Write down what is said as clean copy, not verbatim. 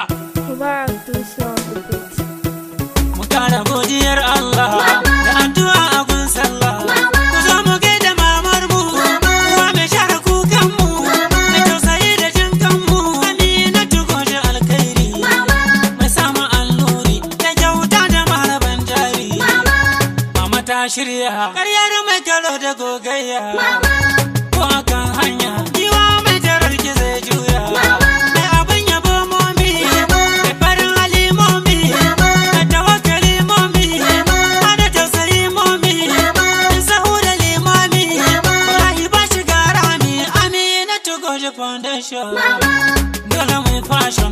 Mubarak Dusha on the beat. Mu kara godiyar Allah da addu'a a gun sallah. Ku zo mu gaida mamar mu, uwa mai share kukan mu, da tausayi da jin kan mu. Aminatu goje alkhairi, mai sama alluri da kyauta da maraban jari. Mama ta shirya ƙaryar mai kalo da gogayya, ko akan hanya giwa mai jarar ki zai juya. Mai abin yabo momi, mai farin hali momi, da tawakkali momi, da tausayi momi, sahu da limami, wallahi ba shi garami. Aminatu Goje Foundation, dole mai fashion.